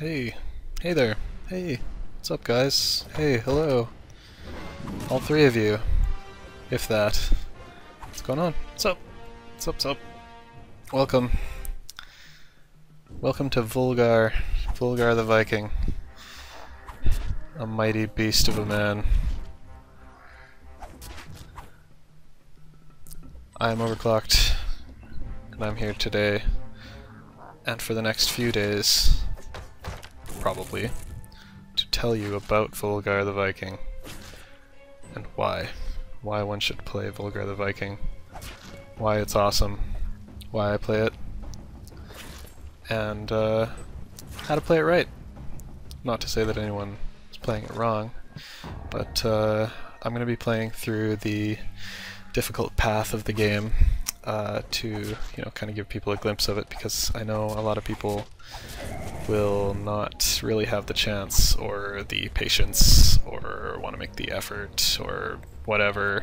Hey. Hey there. Hey. What's up, guys? Hey, hello. All three of you. If that. What's going on? What's up? What's up? Welcome. Welcome to Volgarr. Volgarr the Viking. A mighty beast of a man. I am overclocked, and I'm here today, and for the next few days, probably, to tell you about Volgarr the Viking, and why one should play Volgarr the Viking, why it's awesome, why I play it, and how to play it right. Not to say that anyone is playing it wrong, but I'm going to be playing through the difficult path of the game to, kind of give people a glimpse of it, because I know a lot of people will not really have the chance or the patience or want to make the effort or whatever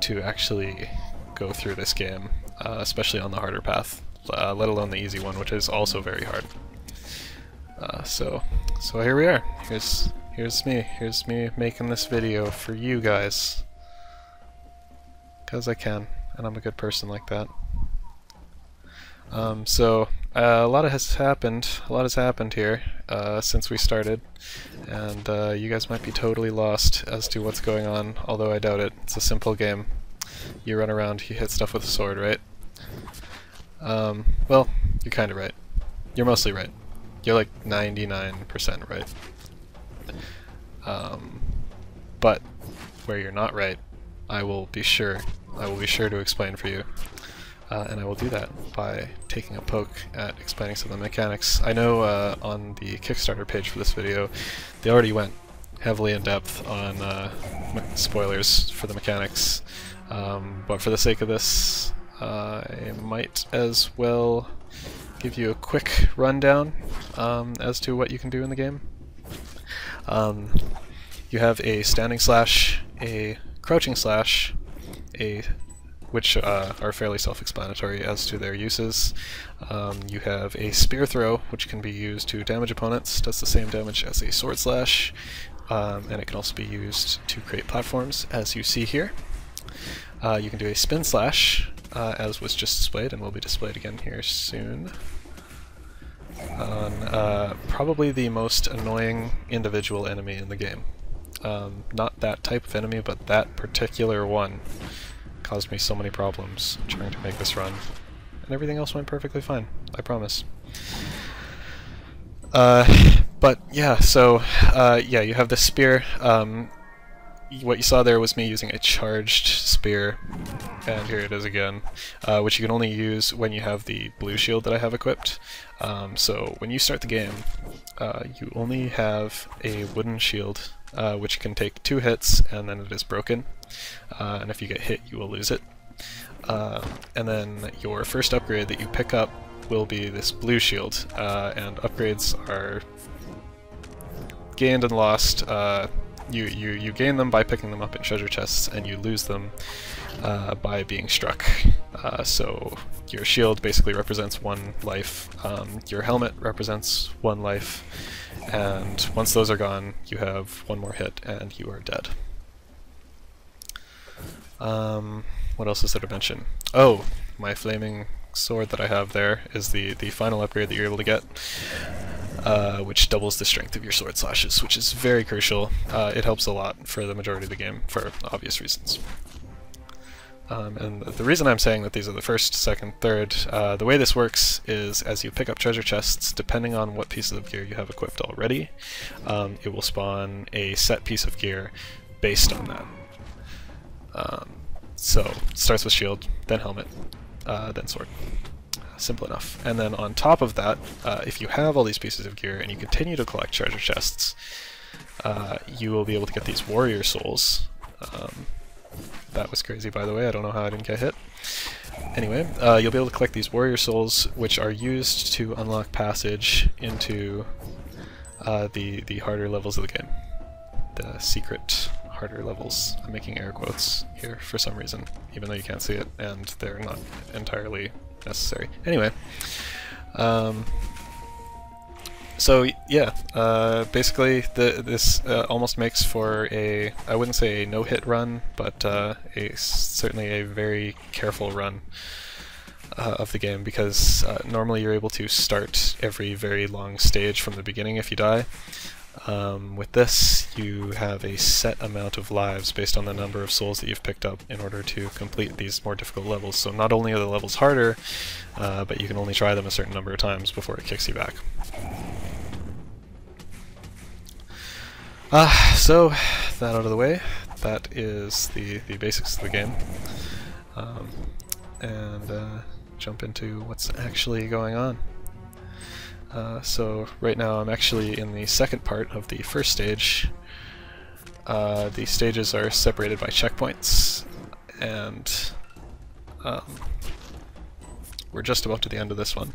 to actually go through this game, especially on the harder path, let alone the easy one, which is also very hard. So here we are. Here's me making this video for you guys. Because I can, and I'm a good person like that. A lot has happened here since we started, and you guys might be totally lost as to what's going on, although I doubt it. It's a simple game. You run around, you hit stuff with a sword, right? Well, you're kinda right. You're mostly right. You're like 99% right. But where you're not right, I will be sure to explain for you, and I will do that by taking a poke at explaining some of the mechanics. I know on the Kickstarter page for this video, they already went heavily in depth on spoilers for the mechanics, but for the sake of this, I might as well give you a quick rundown as to what you can do in the game. You have a standing slash, a crouching slash, which are fairly self-explanatory as to their uses. You have a spear throw, which can be used to damage opponents, does the same damage as a sword slash, and it can also be used to create platforms, as you see here. You can do a spin slash, as was just displayed, and will be displayed again here soon, on probably the most annoying individual enemy in the game. Not that type of enemy, but that particular one caused me so many problems trying to make this run. And everything else went perfectly fine, I promise. But yeah, so yeah, you have this spear. What you saw there was me using a charged spear, and here it is again, which you can only use when you have the blue shield that I have equipped. So when you start the game, you only have a wooden shield, which can take 2 hits and then it is broken, and if you get hit you will lose it. And then your first upgrade that you pick up will be this blue shield, and upgrades are gained and lost. You gain them by picking them up in treasure chests, and you lose them by being struck. So your shield basically represents 1 life, your helmet represents 1 life, and once those are gone, you have 1 more hit and you are dead. What else is there to mention? Oh, my flaming sword that I have there is the final upgrade that you're able to get, which doubles the strength of your sword slashes, which is very crucial. It helps a lot for the majority of the game, for obvious reasons. And the reason I'm saying that these are the first, second, third, the way this works is as you pick up treasure chests, depending on what pieces of gear you have equipped already, it will spawn a set piece of gear based on that. So it starts with shield, then helmet, then sword. Simple enough. And then on top of that, if you have all these pieces of gear and you continue to collect treasure chests, you will be able to get these warrior souls. That was crazy, by the way. I don't know how I didn't get hit. Anyway, you'll be able to collect these warrior souls, which are used to unlock passage into the harder levels of the game. The secret harder levels. I'm making air quotes here for some reason, even though you can't see it, and they're not entirely necessary. Anyway, So yeah, basically this almost makes for a, I wouldn't say a no-hit run, but certainly a very careful run of the game, because normally you're able to start every very long stage from the beginning if you die. With this, you have a set amount of lives based on the number of souls that you've picked up in order to complete these more difficult levels. So not only are the levels harder, but you can only try them a certain number of times before it kicks you back. So, that out of the way, that is the basics of the game. And jump into what's actually going on. So right now I'm actually in the second part of the first stage. The stages are separated by checkpoints, and we're just about to the end of this one.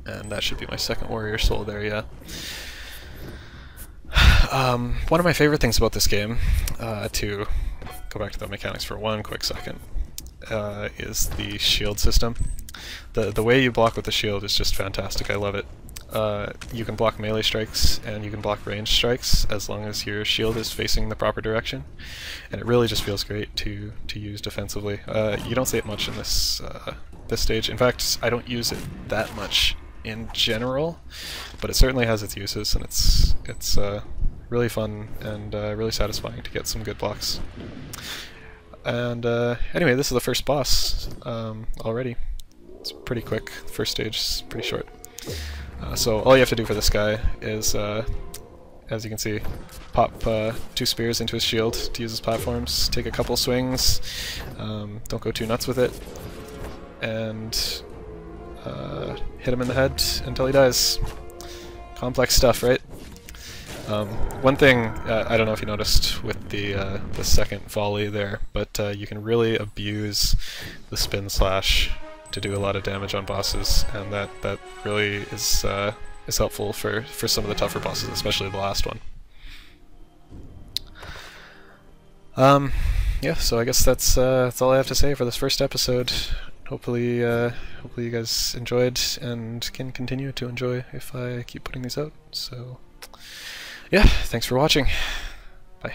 And that should be my second warrior soul there, yeah. One of my favorite things about this game, to go back to the mechanics for one quick second, is the shield system. The way you block with the shield is just fantastic. I love it. You can block melee strikes and you can block ranged strikes as long as your shield is facing the proper direction, and it really just feels great to use defensively. You don't see it much in this this stage. In fact, I don't use it that much in general, but it certainly has its uses, and it's really fun and really satisfying to get some good blocks. And anyway, this is the first boss already. It's pretty quick. The first stage is pretty short. So all you have to do for this guy is, as you can see, pop 2 spears into his shield to use his platforms, take a couple swings, don't go too nuts with it, and hit him in the head until he dies. Complex stuff, right? One thing, I don't know if you noticed with the second volley there, but you can really abuse the spin slash to do a lot of damage on bosses, and that really is helpful for some of the tougher bosses, especially the last one. Yeah, so I guess that's all I have to say for this first episode. Hopefully you guys enjoyed and can continue to enjoy if I keep putting these out. So yeah, thanks for watching. Bye.